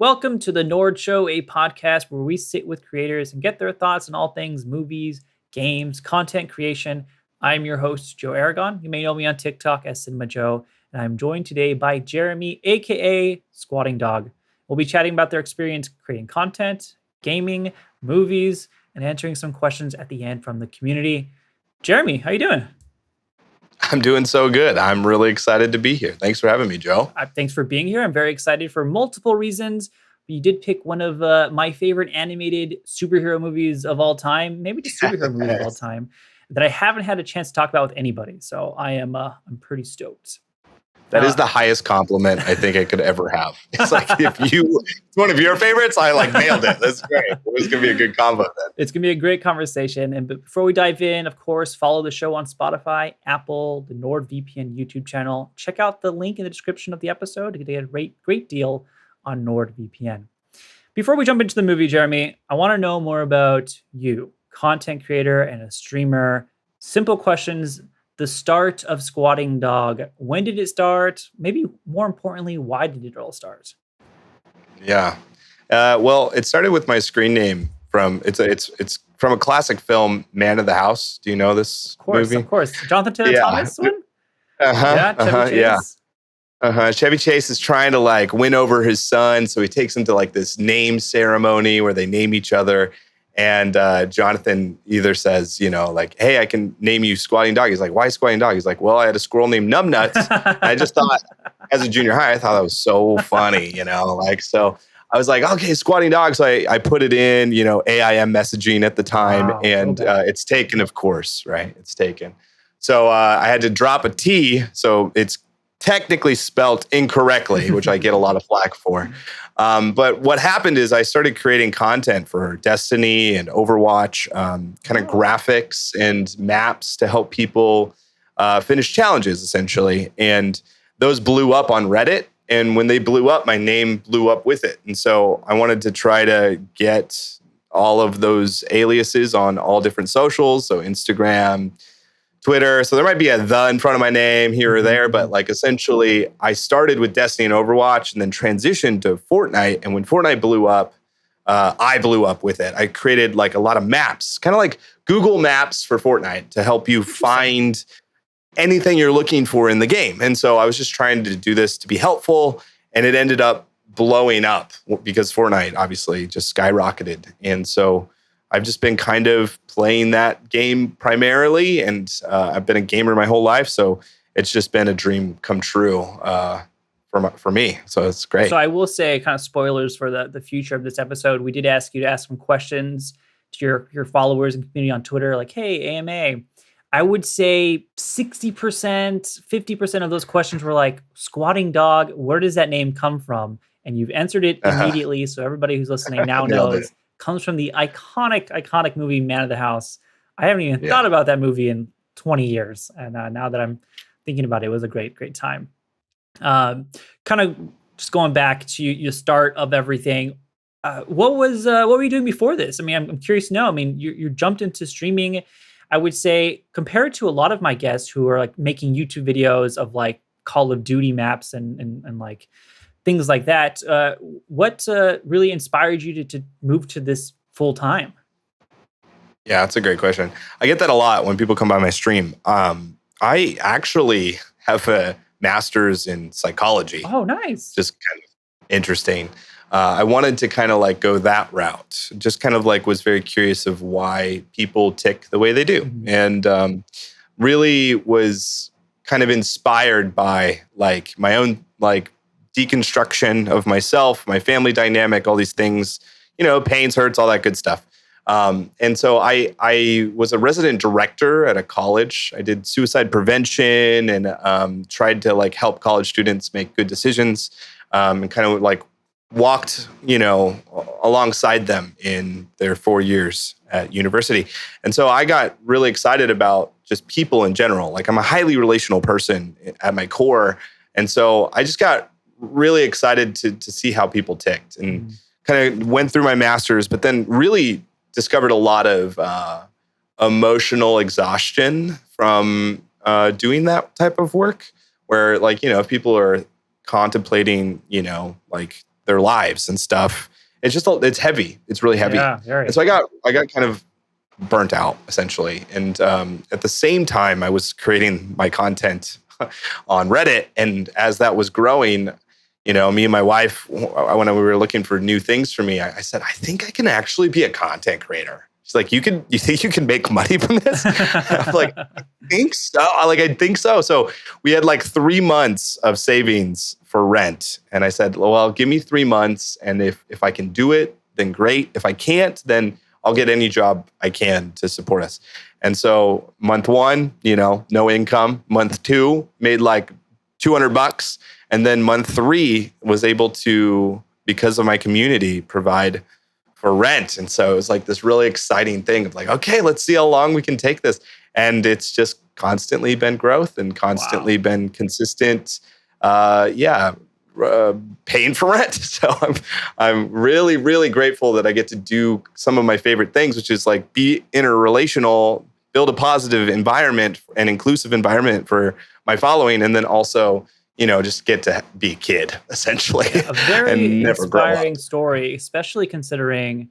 Welcome to the Nord Show, a podcast where we sit with creators and get their thoughts on all things movies, games, content creation. I'm your host, Joe Aragon. You may know me on TikTok as Cinema Joe, and I'm joined today by Jeremy, aka Squatingdog. We'll be chatting about their experience creating content, gaming, movies, and answering some questions at the end from the community. Jeremy, how you doing? I'm doing so good. I'm really excited to be here. Thanks for having me, Joe. Thanks for being here. I'm very excited for multiple reasons. You did pick one of my favorite animated superhero movies of all time, maybe just superhero movies of all time, that I haven't had a chance to talk about with anybody. So I'm pretty stoked. That is the highest compliment I think I could ever have. It's like it's one of your favorites, I nailed it. That's great. It was going to be a good combo then. It's going to be a great conversation. And before we dive in, of course, follow the show on Spotify, Apple, the NordVPN YouTube channel. Check out the link in the description of the episode to get a great deal on NordVPN. Before we jump into the movie, Jeremy, I want to know more about you, content creator and a streamer. Simple questions. The start of Squatingdog. When did it start? Maybe more importantly, why did it all start? Yeah. Well, it started with my screen name from it's from a classic film, Man of the House. Do you know this movie? Of course. Jonathan Taylor Thomas one? Chevy Chase is trying to win over his son, so he takes him to this name ceremony where they name each other. And Jonathan either says, hey, I can name you Squatingdog. He's like, why Squatingdog? He's like, well, I had a squirrel named Numbnuts. I just thought, as a junior high, I thought that was so funny, so I was like, okay, Squatingdog. So I put it in, AIM messaging at the time. Wow, and it's taken, of course, right? It's taken. So I had to drop a T. So it's technically spelt incorrectly, which I get a lot of flack for. But what happened is I started creating content for Destiny and Overwatch, kind of graphics and maps to help people finish challenges, essentially. And those blew up on Reddit. And when they blew up, my name blew up with it. And so I wanted to try to get all of those aliases on all different socials. So Instagram, Twitter. So there might be a "the" in front of my name here or there, but essentially I started with Destiny and Overwatch and then transitioned to Fortnite. And when Fortnite blew up, I blew up with it. I created a lot of maps, kind of like Google Maps for Fortnite to help you find anything you're looking for in the game. And so I was just trying to do this to be helpful, and it ended up blowing up because Fortnite obviously just skyrocketed. And so I've just been kind of playing that game primarily, and I've been a gamer my whole life. So it's just been a dream come true for me. So it's great. So I will say, kind of spoilers for the future of this episode, we did ask you to ask some questions to your followers and community on Twitter, like, hey, AMA. I would say 60%, 50% of those questions were like, Squatingdog, where does that name come from? And you've answered it immediately. So everybody who's listening now knows. Comes from the iconic movie Man of the House. I haven't even thought about that movie in 20 years. And now that I'm thinking about it, it was a great time. Kind of just going back to your start of everything. What were you doing before this? I mean, I'm curious to know. I mean, you jumped into streaming. I would say, compared to a lot of my guests who are making YouTube videos of Call of Duty maps and things like that. What really inspired you to move to this full time? Yeah, that's a great question. I get that a lot when people come by my stream. I actually have a master's in psychology. Oh, nice. Just kind of interesting. I wanted to kind of go that route. Just kind of was very curious of why people tick the way they do. Mm-hmm. And really was kind of inspired by my own deconstruction of myself, my family dynamic, all these things, pains, hurts, all that good stuff. And so I was a resident director at a college. I did suicide prevention and tried to help college students make good decisions and kind of walked, alongside them in their 4 years at university. And so I got really excited about just people in general. I'm a highly relational person at my core. And so I just got really excited to see how people ticked and kind of went through my master's, but then really discovered a lot of emotional exhaustion from doing that type of work where if people are contemplating, their lives and stuff. It's heavy. It's really heavy. Yeah, very. And so I got kind of burnt out essentially. And at the same time, I was creating my content on Reddit. And as that was growing, me and my wife, when we were looking for new things for me, I said, I think I can actually be a content creator. She's like, you think you can make money from this? I'm like, I think so. I think so. So we had like 3 months of savings for rent. And I said, well, give me 3 months. And if I can do it, then great. If I can't, then I'll get any job I can to support us. And so month 1, no income. Month 2, made like $200. And then month 3 was able to, because of my community, provide for rent. And so it was like this really exciting thing of like, okay, let's see how long we can take this. And it's just constantly been growth and constantly been consistent. Paying for rent. So I'm really, really grateful that I get to do some of my favorite things, which is like be interrelational, build a positive environment, an inclusive environment for my following, and then also, just get to be a kid, essentially. Yeah, a very inspiring story, especially considering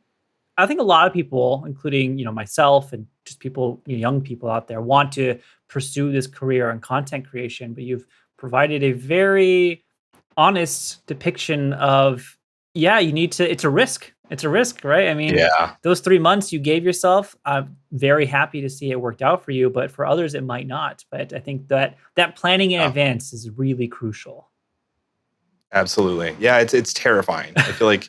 I think a lot of people, including, myself and just people, young people out there, want to pursue this career in content creation, but you've provided a very honest depiction of, it's a risk. It's a risk, right? I mean, those 3 months you gave yourself, I'm very happy to see it worked out for you, but for others, it might not. But I think that planning in advance is really crucial. Absolutely. Yeah, it's terrifying. I feel like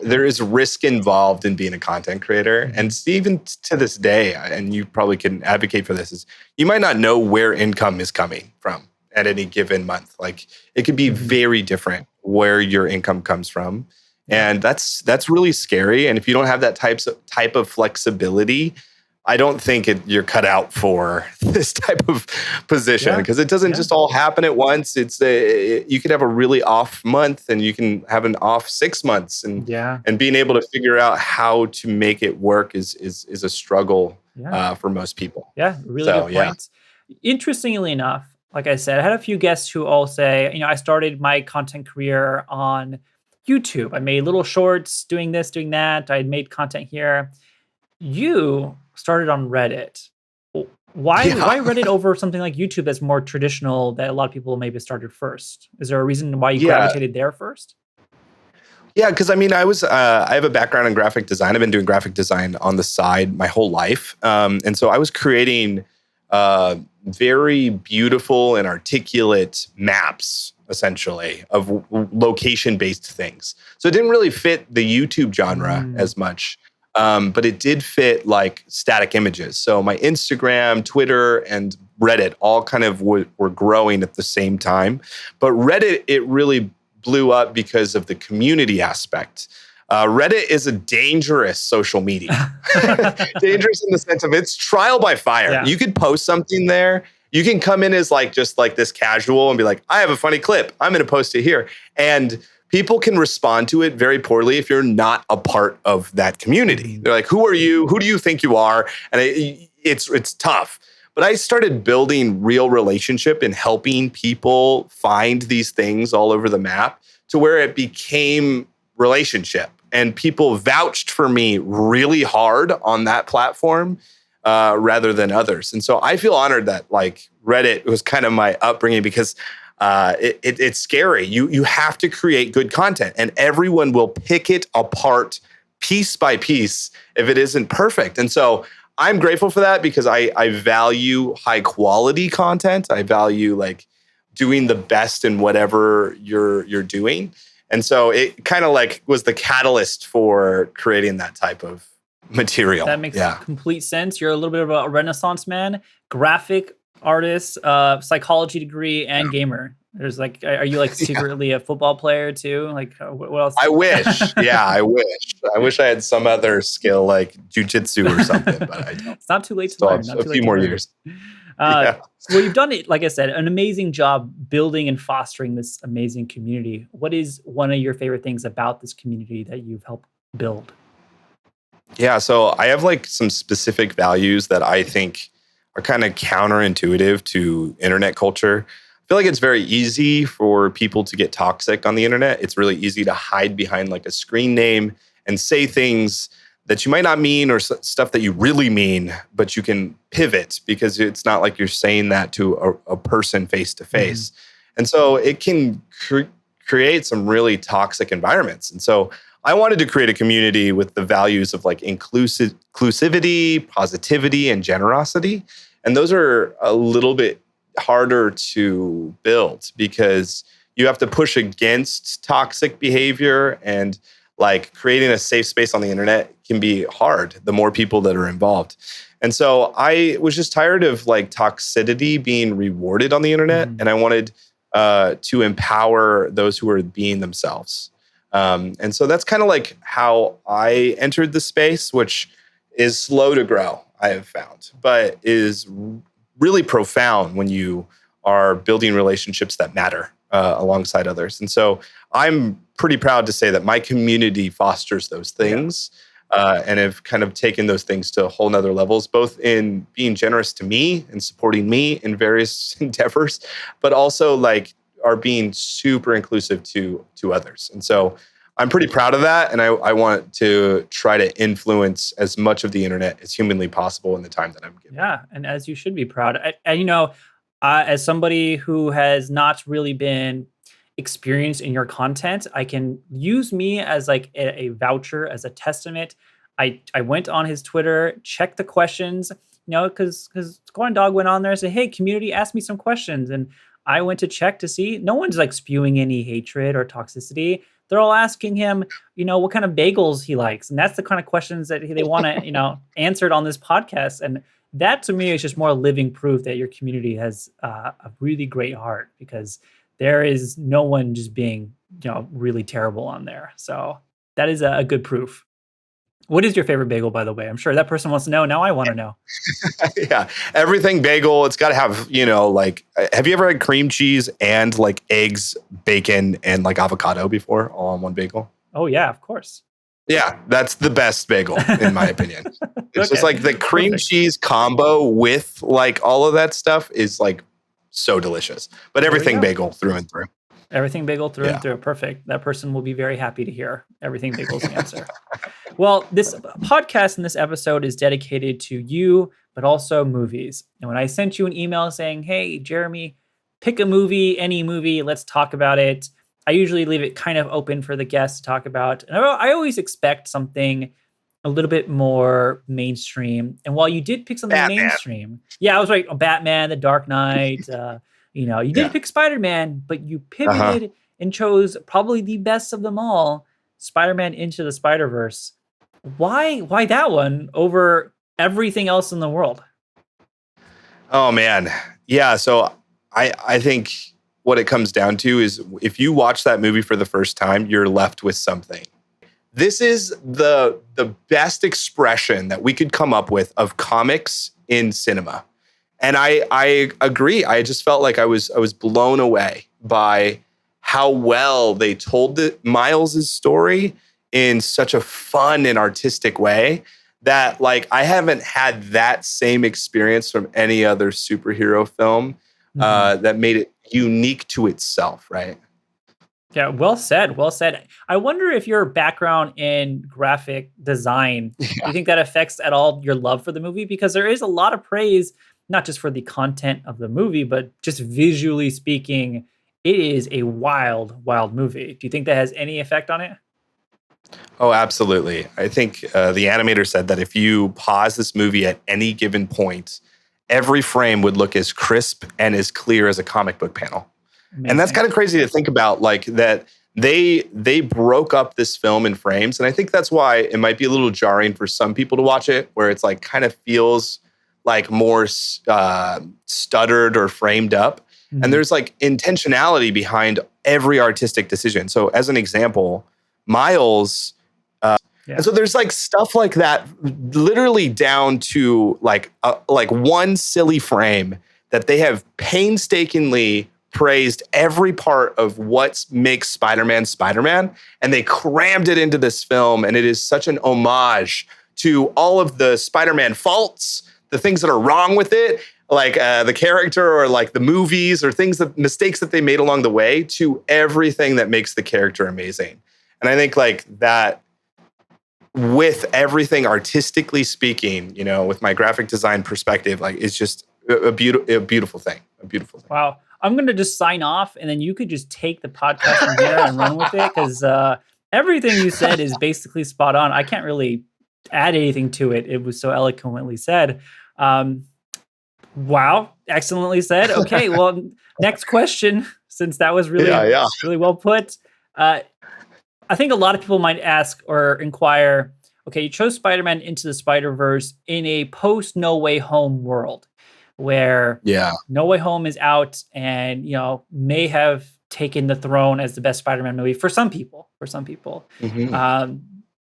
there is risk involved in being a content creator. And even to this day, and you probably can advocate for this, is you might not know where income is coming from at any given month. Like it could be very different where your income comes from. And that's really scary. And if you don't have that type of flexibility, I don't think you're cut out for this type of position, because it doesn't just all happen at once. You could have a really off month, and you can have an off 6 months, and being able to figure out how to make it work is a struggle for most people. Yeah, really good point. Interestingly enough, like I said, I had a few guests who all say, I started my content career on YouTube. I made little shorts doing this, doing that. I made content here. You started on Reddit. Why Reddit over something like YouTube that's more traditional, that a lot of people maybe started first? Is there a reason why you gravitated there first? Yeah, because I have a background in graphic design. I've been doing graphic design on the side my whole life. And so I was creating very beautiful and articulate maps, essentially, of location-based things. So it didn't really fit the YouTube genre as much. But it did fit like static images. So my Instagram, Twitter, and Reddit all kind of were growing at the same time. But Reddit, it really blew up because of the community aspect. Reddit is a dangerous social media. Dangerous in the sense of it's trial by fire. Yeah. You could post something there. You can come in as just this casual and be like, I have a funny clip. I'm going to post it here. And people can respond to it very poorly if you're not a part of that community. They're like, who are you? Who do you think you are? And it's tough. But I started building real relationship and helping people find these things all over the map to where it became relationship. And people vouched for me really hard on that platform rather than others. And so I feel honored that Reddit was kind of my upbringing, because it's scary. You have to create good content, and everyone will pick it apart piece by piece if it isn't perfect. And so I'm grateful for that, because I value high quality content. I value doing the best in whatever you're doing. And so it kind of was the catalyst for creating that type of material. That makes complete sense. You're a little bit of a Renaissance man, graphic artist, psychology degree, and gamer. There's are you secretly a football player too? What else? I wish. Yeah, I wish. I wish I had some other skill like jujitsu or something, but I don't. It's not too late to learn. A few more years. Well, you've done it, like I said, an amazing job building and fostering this amazing community. What is one of your favorite things about this community that you've helped build? Yeah, so I have some specific values that I think are kind of counterintuitive to internet culture. I feel like it's very easy for people to get toxic on the internet. It's really easy to hide behind like a screen name and say things that you might not mean, or stuff that you really mean, but you can pivot because it's not like you're saying that to a person face to face. And so it can create some really toxic environments. And so I wanted to create a community with the values of like inclusivity, positivity, and generosity. And those are a little bit harder to build because you have to push against toxic behavior, and like creating a safe space on the internet can be hard the more people that are involved. And so I was just tired of like toxicity being rewarded on the internet. And I wanted to empower those who are being themselves. And so that's kind of like how I entered the space, which is slow to grow, I have found, but is really profound when you are building relationships that matter alongside others. And so I'm pretty proud to say that my community fosters those things and have kind of taken those things to whole nother levels, both in being generous to me and supporting me in various endeavors, but also like are being super inclusive to others. And so I'm pretty proud of that. And I want to try to influence as much of the internet as humanly possible in the time that I'm given. Yeah, and as you should be proud. And you know, as somebody who has not really been experienced in your content, I can use me as like a voucher, as a testament. I went on his Twitter, checked the questions, you know, because Squatingdog went on there and said, hey, community, ask me some questions. And I went to check to see no one's like spewing any hatred or toxicity. They're all asking him, you know, what kind of bagels he likes. And that's the kind of questions that they want to, you know, answered on this podcast. And that to me is just more living proof that your community has a really great heart, because there is no one just being, you know, really terrible on there. So that is a good proof. What is your favorite bagel, by the way? I'm sure that person wants to know. Now I want to know. Yeah, everything bagel. It's got to have, you know, like, have you ever had cream cheese and like eggs, bacon, and like avocado before all on one bagel? Oh, yeah, of course. Yeah, that's the best bagel, in my opinion. It's just like the cream cheese combo with like all of that stuff is like so delicious. But everything bagel through and through. Everything bagel through and through. Perfect. That person will be very happy to hear everything bagel's the answer. Well, this podcast and this episode is dedicated to you, but also movies. And when I sent you an email saying, hey, Jeremy, pick a movie, any movie, let's talk about it, I usually leave it kind of open for the guests to talk about. And I always expect something a little bit more mainstream. And while you did pick something mainstream, I was right. Batman, The Dark Knight, you know, you did pick Spider-Man, but you pivoted and chose probably the best of them all, Spider-Man Into the SpiderVerse. Why that one over everything else in the world? Oh, man. Yeah. So I think what it comes down to is if you watch that movie for the first time, you're left with something. This is the best expression that we could come up with of comics in cinema. And I agree. I just felt like I was blown away by how well they told Miles' story in such a fun and artistic way that like I haven't had that same experience from any other superhero film that made it unique to itself, right? Yeah, well said. Well said. I wonder if your background in graphic design, do you think that affects at all your love for the movie? Because there is a lot of praise, not just for the content of the movie, but just visually speaking, it is a wild, wild movie. Do you think that has any effect on it? Oh, absolutely. I think the animator said that if you pause this movie at any given point, every frame would look as crisp and as clear as a comic book panel. Amazing. And that's kind of crazy to think about, like that they broke up this film in frames. And I think that's why it might be a little jarring for some people to watch it, where it's like kind of feels like more stuttered or framed up. Mm-hmm. And there's like intentionality behind every artistic decision. So as an example, Miles, and so there's like stuff like that, literally down to like one silly frame that they have painstakingly praised every part of what makes Spider-Man Spider-Man, and they crammed it into this film, and it is such an homage to all of the Spider-Man faults, the things that are wrong with it, the character or like the movies or mistakes that they made along the way to everything that makes the character amazing. And I think like that with everything artistically speaking, with my graphic design perspective, like it's just a beautiful thing. Wow. I'm going to just sign off and then you could just take the podcast from here and run with it because everything you said is basically spot on. I can't really add anything to it. It was so eloquently said. Wow. Excellently said. Okay. Well, next question, since that was really, really well put. I think a lot of people might ask or inquire, okay, you chose Spider-Man Into the Spider-Verse in a post No Way Home world where No Way Home is out and, may have taken the throne as the best Spider-Man movie for some people. Mm-hmm.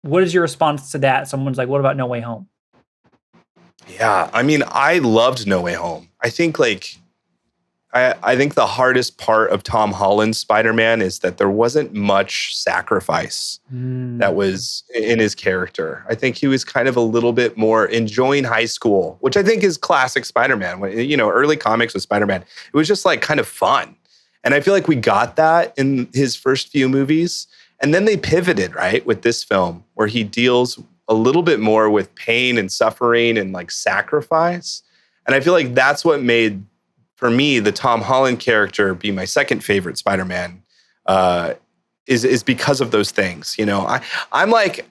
What is your response to that? Someone's like, what about No Way Home? Yeah, I mean, I loved No Way Home. I think I think the hardest part of Tom Holland's Spider-Man is that there wasn't much sacrifice that was in his character. I think he was kind of a little bit more enjoying high school, which I think is classic Spider-Man. Early comics with Spider-Man, it was just like kind of fun. And I feel like we got that in his first few movies. And then they pivoted, right, with this film where he deals a little bit more with pain and suffering and like sacrifice. And I feel like that's what made, for me, the Tom Holland character be my second favorite Spider-Man is because of those things. I'm like,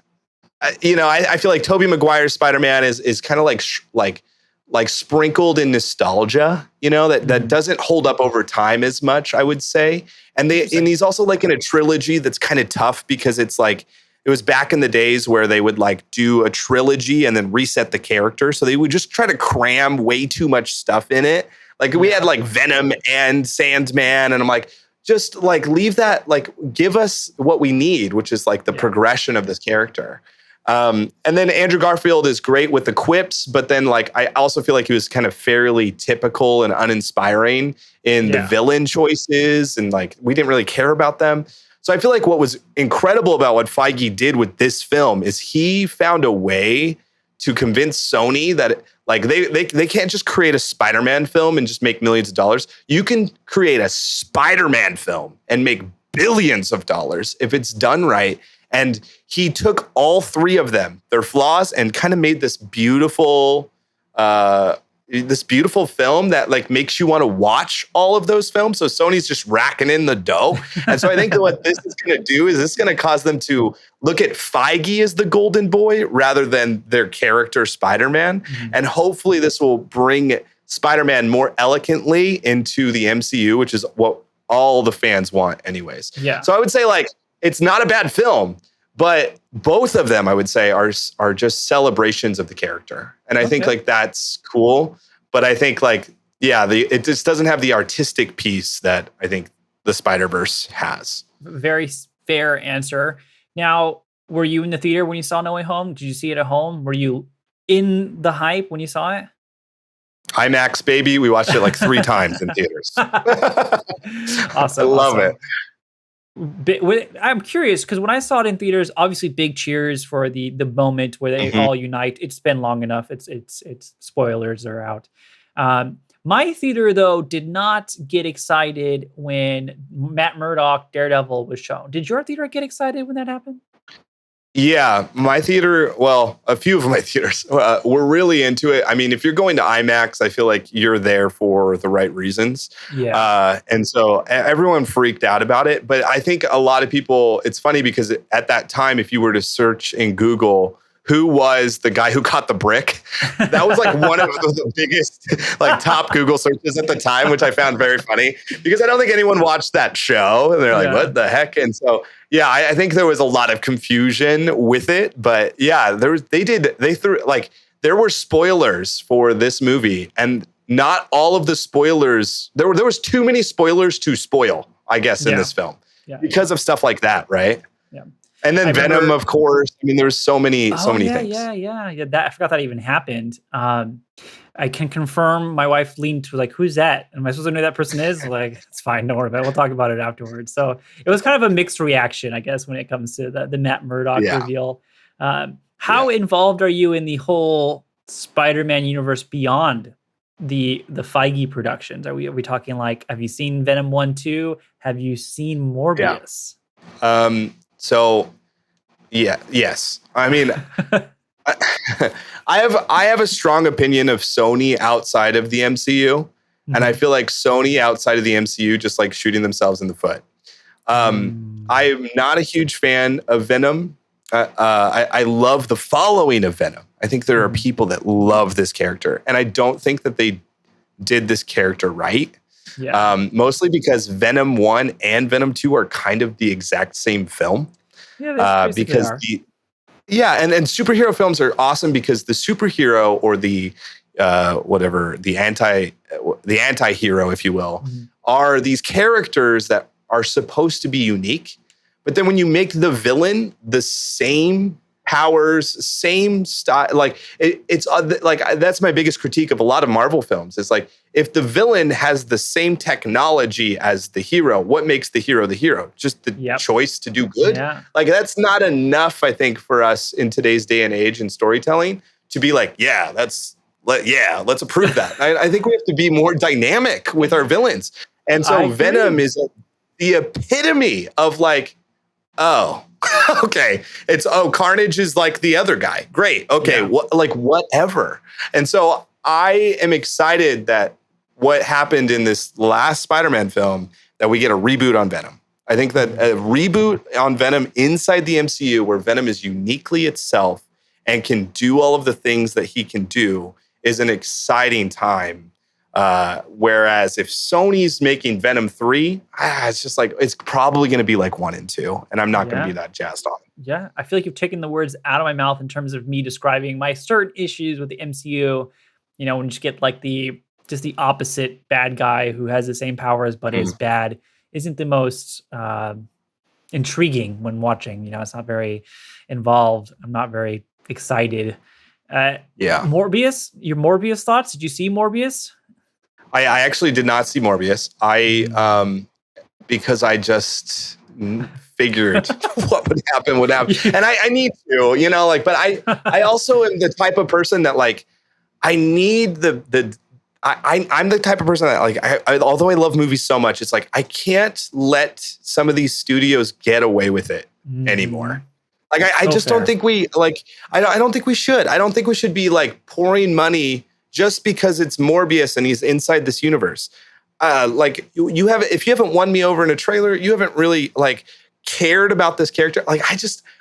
I feel like Tobey Maguire's Spider-Man is kind of like sprinkled in nostalgia, that doesn't hold up over time as much, I would say. And he's also like in a trilogy that's kind of tough because it's like, it was back in the days where they would like do a trilogy and then reset the character. So they would just try to cram way too much stuff in it. Like we had like Venom and Sandman. And I'm like, just like leave that, like give us what we need, which is like the progression of this character. And then Andrew Garfield is great with the quips, but then like I also feel like he was kind of fairly typical and uninspiring in the villain choices. And like we didn't really care about them. So I feel like what was incredible about what Feige did with this film is he found a way to convince Sony that like they can't just create a Spider-Man film and just make millions of dollars. You can create a Spider-Man film and make billions of dollars if it's done right. And he took all three of them, their flaws, and kind of made this beautiful film that like makes you want to watch all of those films. So Sony's just racking in the dough. And so I think that what this is going to do is going to cause them to look at Feige as the golden boy rather than their character Spider-Man. Mm-hmm. And hopefully this will bring Spider-Man more elegantly into the MCU, which is what all the fans want anyways. Yeah. So I would say like, it's not a bad film, but both of them, I would say, are just celebrations of the character. And I think like that's cool. But I think like, it just doesn't have the artistic piece that I think the Spider-Verse has. Very fair answer. Now, were you in the theater when you saw No Way Home? Did you see it at home? Were you in the hype when you saw it? IMAX, baby. We watched it like 3 times in theaters. Awesome. I love it. I'm curious because when I saw it in theaters, obviously big cheers for the moment where they all unite. It's been long enough. It's spoilers are out. My theater though did not get excited when Matt Murdock Daredevil was shown. Did your theater get excited when that happened? Yeah, my theater, well, a few of my theaters were really into it. I mean, if you're going to IMAX, I feel like you're there for the right reasons. Yeah. And so everyone freaked out about it. But I think a lot of people, it's funny because at that time, if you were to search in Google, who was the guy who caught the brick? That was like one of the biggest like top Google searches at the time, which I found very funny because I don't think anyone watched that show. And they're like, what the heck? And so, yeah, I think there was a lot of confusion with it. But yeah, there were spoilers for this movie. And not all of the spoilers, there was too many spoilers to spoil, I guess, in this film because of stuff like that, right? Yeah. And then Venom, of course. I mean, there's so many things. Yeah. I forgot that even happened. I can confirm my wife leaned to like, who's that? Am I supposed to know who that person is? Like, it's fine, don't worry about it. We'll talk about it afterwards. So it was kind of a mixed reaction, I guess, when it comes to the Matt Murdock reveal. How involved are you in the whole Spider-Man universe beyond the Feige productions? Are we talking like, have you seen Venom 1, 2? Have you seen Yeah. Morbius? So yeah, yes. I mean, I have a strong opinion of Sony outside of the MCU, and I feel like Sony outside of the MCU just like shooting themselves in the foot. I'm not a huge fan of Venom. I love the following of Venom. I think there are people that love this character, and I don't think that they did this character right. Yeah. Mostly because Venom 1 and Venom 2 are kind of the exact same film. Yeah, they basically Because are. and superhero films are awesome because the superhero or the whatever the anti-hero, if you will, are these characters that are supposed to be unique. But then when you make the villain the same powers, same style, like it's like that's my biggest critique of a lot of Marvel films. It's like if the villain has the same technology as the hero, what makes the hero the hero? Just the choice to do good. Yeah. Like that's not enough, I think, for us in today's day and age in storytelling to be like, let's approve that. I think we have to be more dynamic with our villains. And so Venom is the epitome of like, oh, okay. It's Carnage is like the other guy. Great. Okay. Whatever. And so I am excited that what happened in this last Spider-Man film, that we get a reboot on Venom. I think that a reboot on Venom inside the MCU where Venom is uniquely itself and can do all of the things that he can do is an exciting time. Whereas if Sony's making Venom 3, it's just like, it's probably going to be like 1 and 2. And I'm not going to be that jazzed on it. Yeah. I feel like you've taken the words out of my mouth in terms of me describing my certain issues with the MCU. You know, when you get like just the opposite bad guy who has the same powers, but is bad, isn't the most intriguing when watching. You know, it's not very involved. I'm not very excited. Morbius, your Morbius thoughts? Did you see Morbius? I actually did not see Morbius. Because I just figured what would happen would happen. And I need to, you know, like, but I also am the type of person that like, I need I'm the type of person that like, although I love movies so much, it's like, I can't let some of these studios get away with it anymore. Like, I just don't think we like, I don't think we should. I don't think we should be like pouring money just because it's Morbius and he's inside this universe. Like you have, if you haven't won me over in a trailer, you haven't really like cared about this character. Like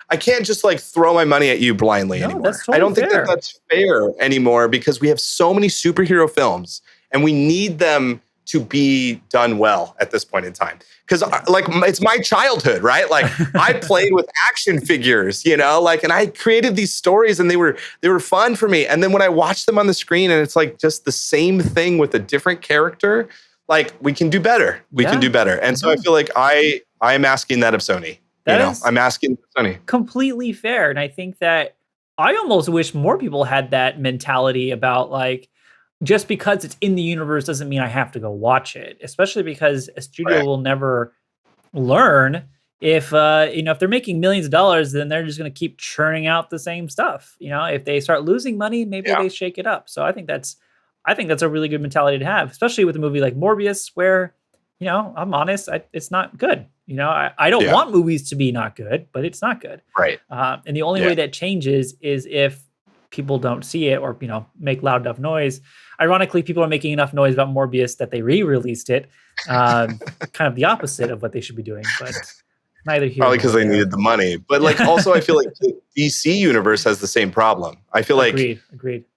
I can't just like throw my money at you blindly anymore. That's totally I don't think that that's fair anymore because we have so many superhero films and we need them to be done well at this point in time. Because like it's my childhood, right? Like I played with action figures, you know, like, and I created these stories and they were fun for me. And then when I watch them on the screen and it's like just the same thing with a different character, like we can do better. We can do better. And so I feel like I am asking that of Sony. I'm asking Sony. Completely fair. And I think that I almost wish more people had that mentality about like, just because it's in the universe doesn't mean I have to go watch it, especially because a studio will never learn if they're making millions of dollars, then they're just going to keep churning out the same stuff. You know, if they start losing money, maybe they shake it up. So I think that's a really good mentality to have, especially with a movie like Morbius, where, you know, I'm honest, it's not good. You know, I don't want movies to be not good, but it's not good. Right. And the only way that changes is if people don't see it or, you know, make loud enough noise. Ironically, people are making enough noise about Morbius that they re-released it. Kind of the opposite of what they should be doing, but neither here. Probably because they needed the money. But like, also, I feel like the DC universe has the same problem. I feel agreed.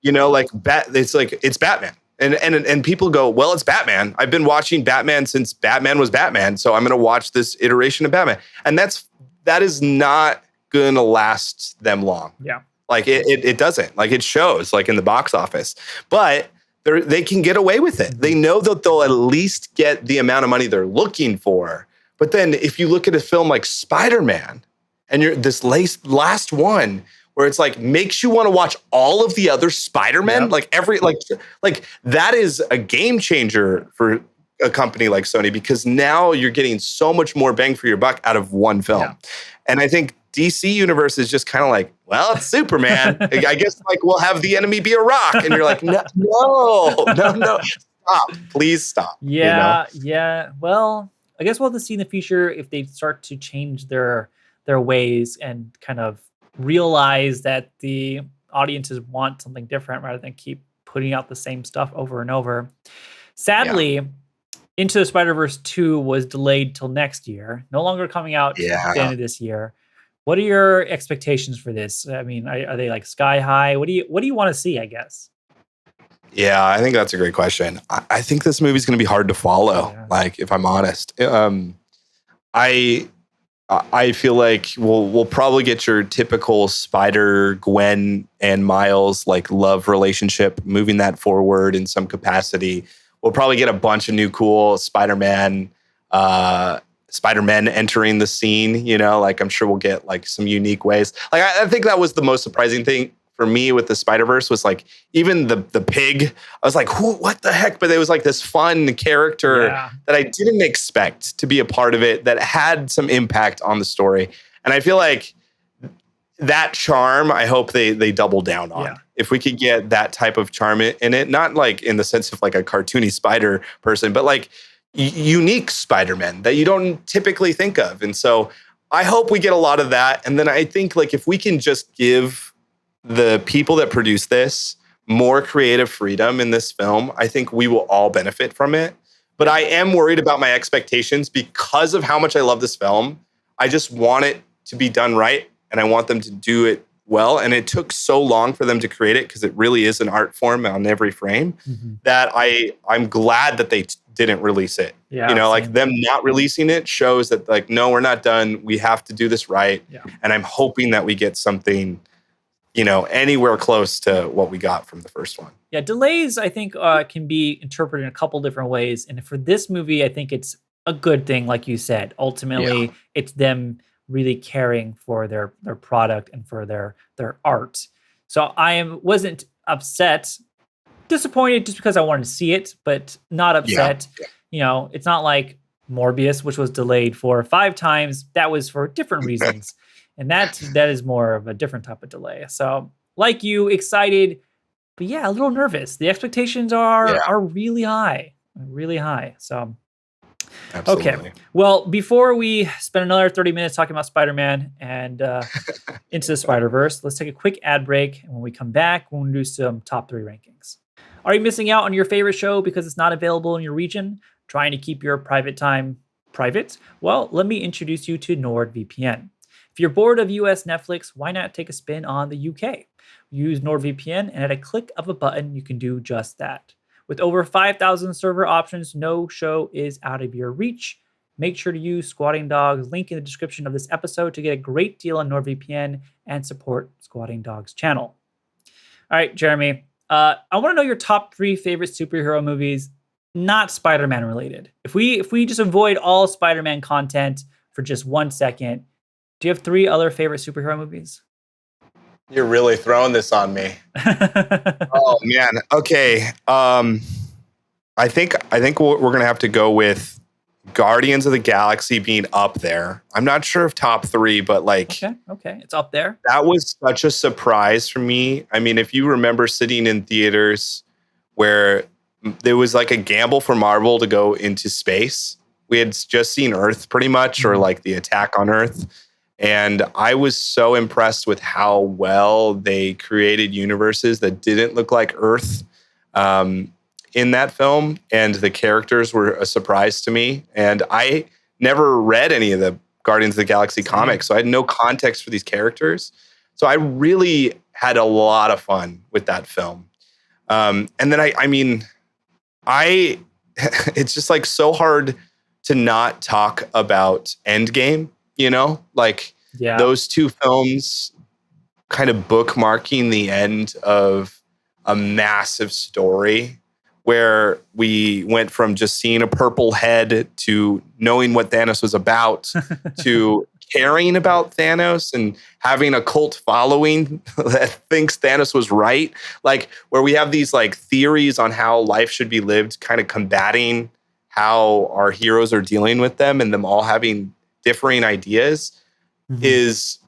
You know, like it's Batman. And people go, well, it's Batman. I've been watching Batman since Batman was Batman. So I'm going to watch this iteration of Batman. And that is not going to last them long. Yeah. Like it doesn't. Like it shows like in the box office. But they can get away with it. They know that they'll at least get the amount of money they're looking for. But then if you look at a film like SpiderMan and you're this last one where it's like makes you want to watch all of the other Spider-Men, like that is a game changer for a company like Sony because now you're getting so much more bang for your buck out of one film. Yeah. And I think DC universe is just kind of like, well, it's Superman. I guess like we'll have the enemy be a rock. And you're like, no, stop. Please stop. Yeah. Well, I guess we'll have to see in the future if they start to change their ways and kind of realize that the audiences want something different rather than keep putting out the same stuff over and over. Sadly, Into the Spider-Verse 2 was delayed till next year, no longer coming out at the end of this year. What are your expectations for this? I mean, are they like sky high? What do you want to see, I guess? Yeah, I think that's a great question. I think this movie's going to be hard to follow, like, if I'm honest. I feel like we'll probably get your typical Spider-Gwen and Miles like love relationship, moving that forward in some capacity. We'll probably get a bunch of new cool Spider-Men entering the scene, like I'm sure we'll get like some unique ways. Like I think that was the most surprising thing for me with the Spider-Verse was like even the pig. I was like, what the heck? But it was like this fun character that I didn't expect to be a part of it that had some impact on the story. And I feel like that charm, I hope they double down on. Yeah. If we could get that type of charm in it, not like in the sense of like a cartoony spider person, but like unique Spider-Man that you don't typically think of. And so I hope we get a lot of that. And then I think like if we can just give the people that produce this more creative freedom in this film, I think we will all benefit from it. But I am worried about my expectations because of how much I love this film. I just want it to be done right. And I want them to do it well. And it took so long for them to create it because it really is an art form on every frame that I'm glad that they didn't release it. Yeah, like them not releasing it shows that like, no, we're not done. We have to do this right. Yeah. And I'm hoping that we get something, anywhere close to what we got from the first one. Yeah, delays, I think, can be interpreted in a couple different ways. And for this movie, I think it's a good thing, like you said. Ultimately, it's them really caring for their product and for their art. So wasn't upset, disappointed just because I wanted to see it, but not upset. Yeah. It's not like Morbius, which was delayed 4 or 5 times. That was for different reasons. And that is more of a different type of delay. So like you, excited, but a little nervous. The expectations are really high, really high. So absolutely. Okay. Well, before we spend another 30 minutes talking about Spider-Man and Into the Spider-Verse, let's take a quick ad break. And when we come back, we'll do some top 3 rankings. Are you missing out on your favorite show because it's not available in your region? Trying to keep your private time private? Well, let me introduce you to NordVPN. If you're bored of US Netflix, why not take a spin on the UK? Use NordVPN, and at a click of a button, you can do just that. With over 5,000 server options, no show is out of your reach. Make sure to use Squatingdog's link in the description of this episode to get a great deal on NordVPN and support Squatingdog's channel. All right, Jeremy, I want to know your top 3 favorite superhero movies, not Spider-Man related. If we just avoid all Spider-Man content for just 1 second, do you have 3 other favorite superhero movies? You're really throwing this on me. Oh man. Okay. I think we're gonna have to go with Guardians of the Galaxy being up there. I'm not sure if top 3, but like okay, it's up there. That was such a surprise for me. I mean, if you remember sitting in theaters where there was like a gamble for Marvel to go into space. We had just seen Earth pretty much, or like the attack on Earth. And I was so impressed with how well they created universes that didn't look like Earth in that film. And the characters were a surprise to me. And I never read any of the Guardians of the Galaxy comics, so I had no context for these characters. So I really had a lot of fun with that film. And then I mean, it's just like so hard to not talk about Endgame. Like those 2 films kind of bookmarking the end of a massive story where we went from just seeing a purple head to knowing what Thanos was about to caring about Thanos and having a cult following that thinks Thanos was right. Like where we have these like theories on how life should be lived, kind of combating how our heroes are dealing with them and them all having differing ideas is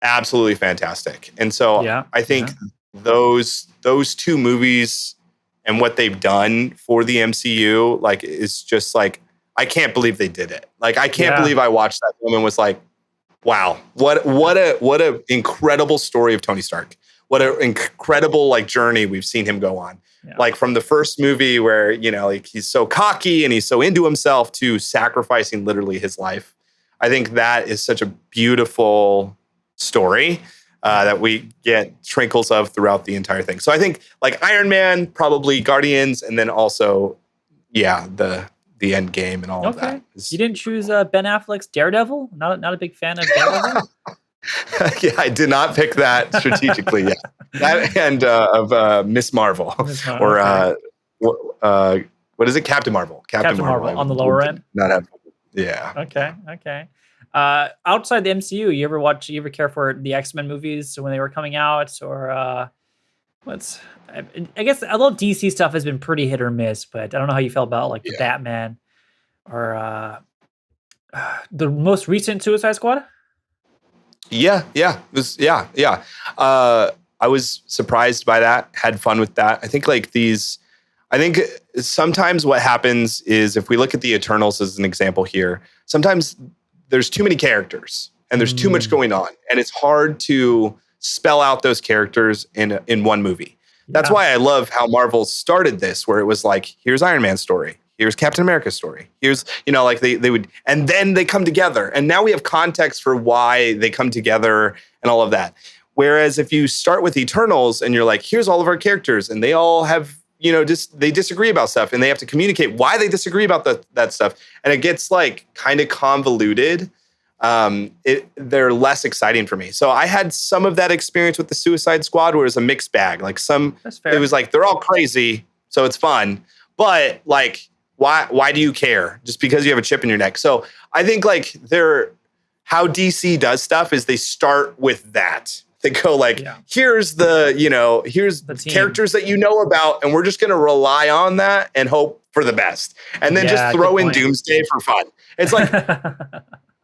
absolutely fantastic. And so Yeah. I think Yeah. those two movies and what they've done for the MCU, like, is just like, I can't believe they did it. Like, I can't Yeah. believe I watched that film and was like, wow, what a incredible story of Tony Stark. What an incredible like journey we've seen him go on. Yeah. Like from the first movie where, you know, like he's so cocky and he's so into himself to sacrificing literally his life. I think that is such a beautiful story that we get trinkles of throughout the entire thing. So I think like Iron Man, probably Guardians, and then also, yeah, the end game and all of that. You didn't choose Ben Affleck's Daredevil? Not a big fan of Daredevil? Yeah, I did not pick that strategically yet. That and of Miss Marvel. Or what is it? Captain Marvel. Captain Marvel on the lower end? Not have, yeah. Okay. Outside the MCU, you ever care for the X-Men movies when they were coming out? Or I guess a lot of DC stuff has been pretty hit or miss, but I don't know how you felt about like the Batman or the most recent Suicide Squad. Yeah. I was surprised by that. Had fun with that. I think sometimes what happens is if we look at the Eternals as an example here, sometimes there's too many characters and there's too much going on, and it's hard to spell out those characters in one movie. That's why I love how Marvel started this, where it was like, here's Iron Man's story. Here's Captain America's story. Here's, you know, like they would, and then they come together. And now we have context for why they come together and all of that. Whereas if you start with Eternals and you're like, here's all of our characters and they all have, you know, they disagree about stuff and they have to communicate why they disagree about that stuff. And it gets like kind of convoluted. They're less exciting for me. So I had some of that experience with the Suicide Squad where it was a mixed bag. Like it was like, they're all crazy, so it's fun. But like, why do you care? Just because you have a chip in your neck. So I think like how DC does stuff is they start with that. They go like, here's the characters that you know about, and we're just going to rely on that and hope for the best. And then just throw in Doomsday for fun. It's like,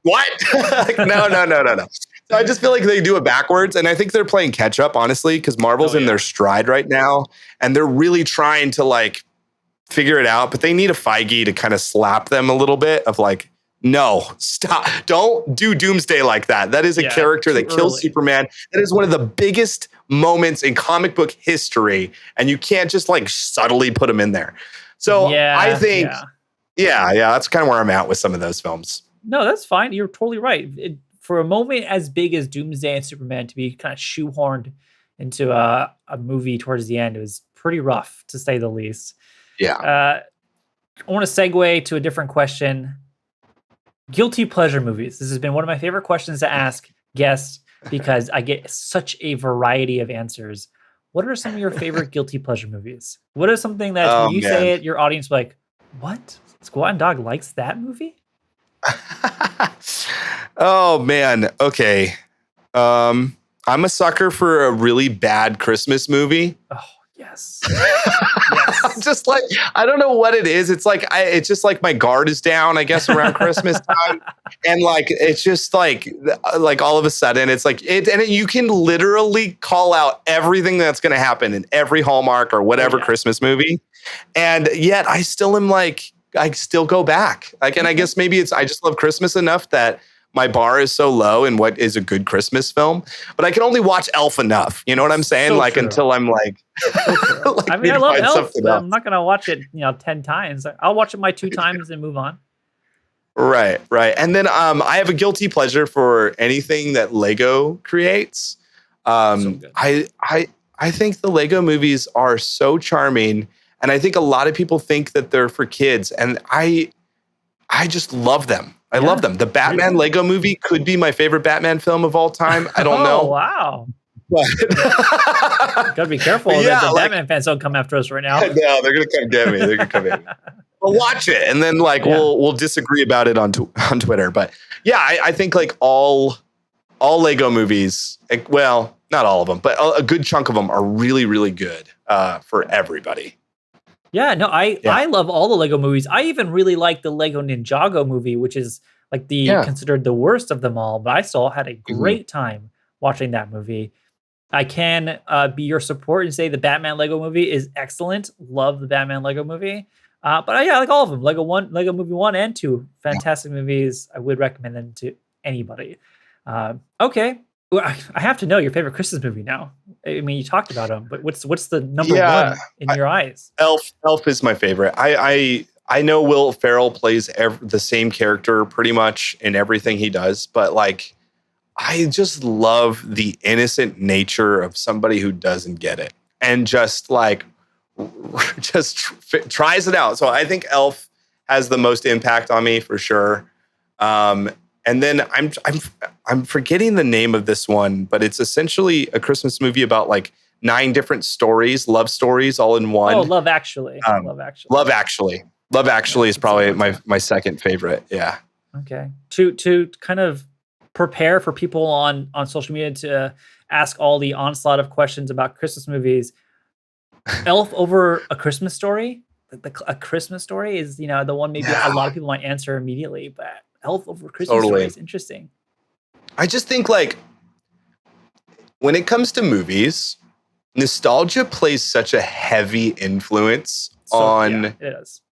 what? Like, no. So I just feel like they do it backwards. And I think they're playing catch up, honestly, because Marvel's in their stride right now. And they're really trying to like figure it out, but they need a Feige to kind of slap them a little bit of like, no, stop. Don't do Doomsday like that. That is a character that kills Superman. That is one of the biggest moments in comic book history. And you can't just like subtly put him in there. So I think, that's kind of where I'm at with some of those films. No, that's fine. You're totally right. For a moment as big as Doomsday and Superman to be kind of shoehorned into a movie towards the end, it was pretty rough, to say the least. Yeah. I want to segue to a different question. Guilty pleasure movies. This has been one of my favorite questions to ask guests because I get such a variety of answers. What are some of your favorite guilty pleasure movies? What is something that when you say it, your audience will be like, what? Squatingdog likes that movie? Oh, man. Okay. I'm a sucker for a really bad Christmas movie. Oh, yes. I'm just like, I don't know what it is. It's like, it's just like my guard is down, I guess, around Christmas time. And like, it's just like all of a sudden it's like, you can literally call out everything that's going to happen in every Hallmark or whatever Christmas movie. And yet I still am like, I still go back. Like, and I guess maybe I just love Christmas enough that my bar is so low in what is a good Christmas film, but I can only watch Elf enough. You know what I'm saying? So like, true. until I'm like, like I mean, I love Elf, but I'm not going to watch it, 10 times. I'll watch it my 2 times and move on. Right. And then I have a guilty pleasure for anything that Lego creates. I think the Lego movies are so charming, and I think a lot of people think that they're for kids, and I just love them. I love them. The Batman Lego movie could be my favorite Batman film of all time. I don't know. Wow. But gotta be careful that the Batman fans don't come after us right now. No, they're gonna come get me. They're gonna come at me. Well, watch it, and then we'll disagree about it on Twitter. But yeah, I think like all Lego movies, well, not all of them, but a good chunk of them are really, really good for everybody. Yeah, no, I love all the Lego movies. I even really like the Lego Ninjago movie, which is like considered the worst of them all. But I still had a great time watching that movie. I can be your support and say the Batman Lego movie is excellent. Love the Batman Lego movie. But yeah, I like all of them. Lego Movie 1 and 2, fantastic movies. I would recommend them to anybody. Okay. Well, I have to know your favorite Christmas movie now. I mean, you talked about them, but what's the number one in your eyes? Elf is my favorite. I know Will Ferrell plays the same character pretty much in everything he does, but like, I just love the innocent nature of somebody who doesn't get it and just like, tries it out. So I think Elf has the most impact on me for sure. And then I'm forgetting the name of this one, but it's essentially a Christmas movie about like 9 different stories, love stories, all in one. Oh, Love Actually. Love Actually is probably my second favorite. Yeah. Okay. To kind of prepare for people on social media to ask all the onslaught of questions about Christmas movies, Elf over A Christmas Story. A Christmas Story is, the one maybe a lot of people might answer immediately, but Elf over Christmas Story is interesting. I just think like when it comes to movies, nostalgia plays such a heavy influence on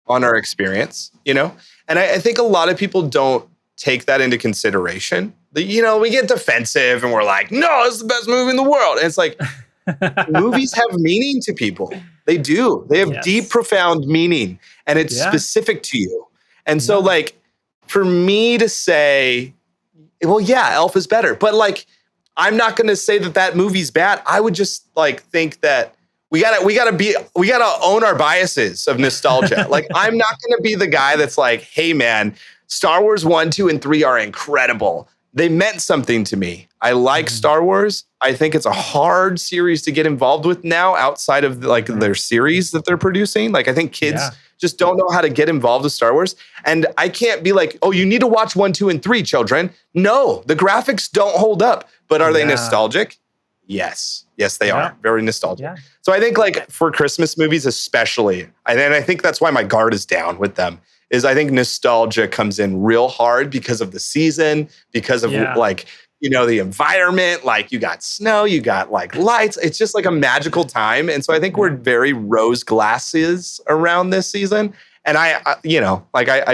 our experience, and I think a lot of people don't take that into consideration. We get defensive and we're like, no, it's the best movie in the world. And it's like, movies have meaning to people. They do. They have deep, profound meaning, and it's specific to you. And so like, for me to say, well, yeah, Elf is better, but like, I'm not going to say that movie's bad. I would just like think that we gotta own our biases of nostalgia. Like, I'm not going to be the guy that's like, hey man, Star Wars 1, 2, and 3 are incredible. They meant something to me. I like Star Wars. I think it's a hard series to get involved with now outside of like their series that they're producing. Like, I think kids just don't know how to get involved with Star Wars. And I can't be like, oh, you need to watch 1, 2, and 3, children. No, the graphics don't hold up. But are they nostalgic? Yes. Yes, they are. Very nostalgic. Yeah. So I think like for Christmas movies especially, and I think that's why my guard is down with them, is I think nostalgia comes in real hard because of the season, because of like, the environment, like you got snow, you got like lights. It's just like a magical time. And so I think we're very rose glasses around this season. And I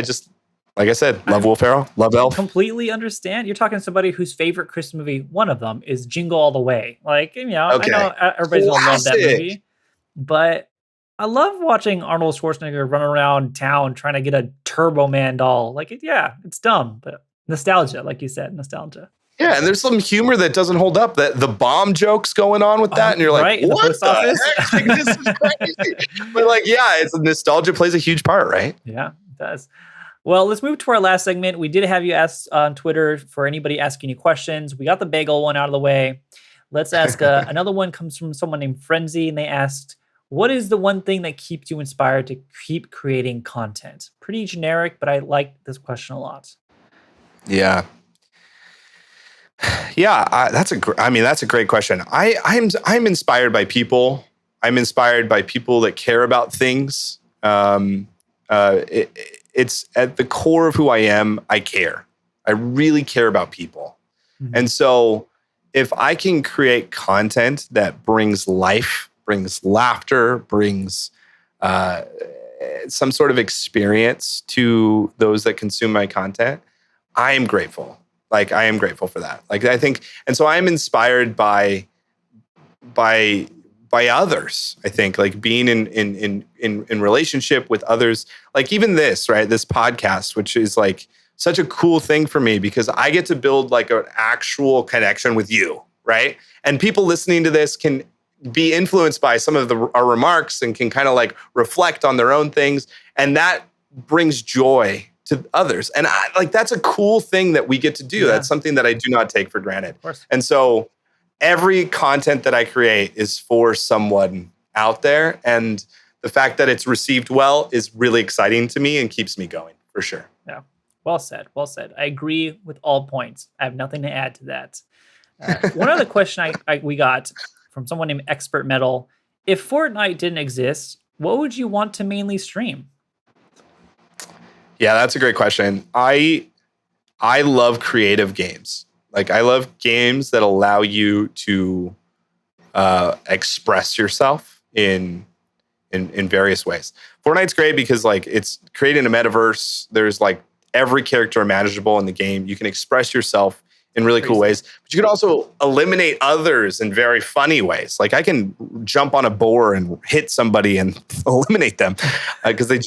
just, like I said, love Will Ferrell, love Elf. Completely understand. You're talking to somebody whose favorite Christmas movie, one of them, is Jingle All the Way. Like, I know everybody's gonna love that movie, but I love watching Arnold Schwarzenegger run around town trying to get a Turbo Man doll. Like, it's dumb, but nostalgia, like you said, nostalgia. Yeah, and there's some humor that doesn't hold up. That the bomb jokes going on with that, and you're like, what the heck? Like, this is crazy. But like, it's nostalgia plays a huge part, right? Yeah, it does. Well, let's move to our last segment. We did have you ask on Twitter for anybody asking you questions. We got the bagel one out of the way. Let's ask another one. Comes from someone named Frenzy, and they asked, what is the one thing that keeps you inspired to keep creating content? Pretty generic, but I like this question a lot. Yeah. That's a great question. I'm inspired by people. I'm inspired by people that care about things. It's at the core of who I am. I care. I really care about people. Mm-hmm. And so if I can create content that brings life, brings laughter, brings some sort of experience to those that consume my content, I am grateful. Like, I am grateful for that. Like, I think, and so I'm inspired by others. I think, like, being in relationship with others, like even this, right? This podcast, which is like such a cool thing for me because I get to build like an actual connection with you, right? And people listening to this can be influenced by some of our remarks and can kind of like reflect on their own things. And that brings joy to others. And that's a cool thing that we get to do. Yeah. That's something that I do not take for granted. Of course. And so every content that I create is for someone out there. And the fact that it's received well is really exciting to me and keeps me going, for sure. Yeah. Well said. Well said. I agree with all points. I have nothing to add to that. One other question we got from someone named Expert Metal. If Fortnite didn't exist, what would you want to mainly stream? Yeah, that's a great question. I love creative games. Like I love games that allow you to express yourself in various ways. Fortnite's great because like it's creating a metaverse. There's like every character imaginable in the game. You can express yourself in really cool ways, but you can also eliminate others in very funny ways. Like I can jump on a boar and hit somebody and eliminate them because they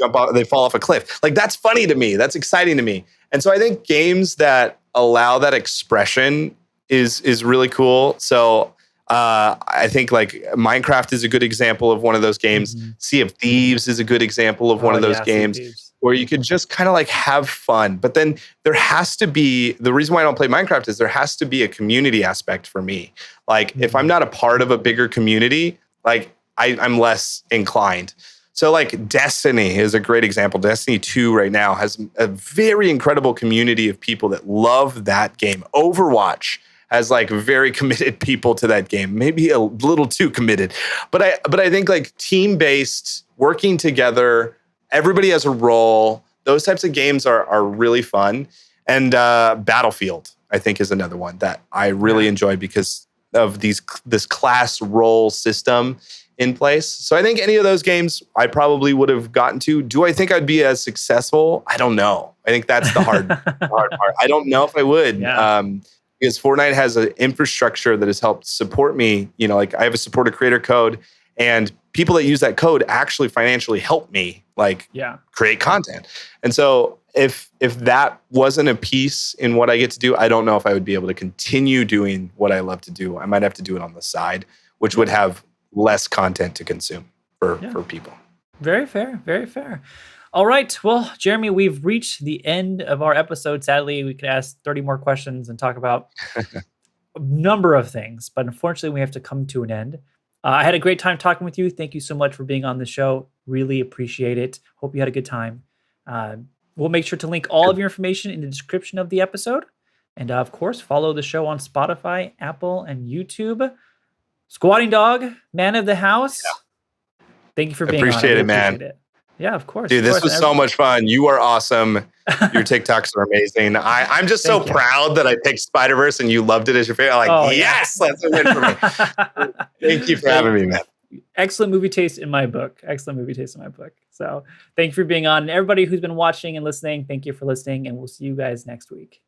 fall off a cliff. Like that's funny to me. That's exciting to me. And so I think games that allow that expression is really cool. So I think like Minecraft is a good example of one of those games. Sea of Thieves is a good example of one of those games where you could just kind of like have fun. But then there has to be, the reason why I don't play Minecraft is there has to be a community aspect for me. Like if I'm not a part of a bigger community, like I'm less inclined. So like Destiny is a great example. Destiny 2 right now has a very incredible community of people that love that game. Overwatch has like very committed people to that game, maybe a little too committed. But I think like team-based, working together, everybody has a role. Those types of games are really fun. And Battlefield, I think, is another one that I really enjoy because of this class role system in place. So I think any of those games I probably would have gotten to. Do I think I'd be as successful? I don't know. I think that's the hard part. I don't know if I would. Yeah. Because Fortnite has an infrastructure that has helped support me. You know, like I have a supporter creator code, and people that use that code actually financially help me create content. And so if that wasn't a piece in what I get to do, I don't know if I would be able to continue doing what I love to do. I might have to do it on the side, which would have less content to consume for people. Very fair. Very fair. All right. Well, Jeremy, we've reached the end of our episode. Sadly, we could ask 30 more questions and talk about a number of things, but unfortunately, we have to come to an end. I had a great time talking with you. Thank you so much for being on the show. Really appreciate it. Hope you had a good time. We'll make sure to link all of your information in the description of the episode. And of course, follow the show on Spotify, Apple, and YouTube. Squatingdog, man of the house. Yeah. Thank you for being on. Appreciate it, man. Yeah, of course. Dude, this was so much fun. You are awesome. Your TikToks are amazing. I'm just so proud that I picked SpiderVerse and you loved it as your favorite. I'm like, yes, that's a win for me. Thank you for having me, man. Excellent movie taste in my book. So thank you for being on. And everybody who's been watching and listening, thank you for listening. And we'll see you guys next week.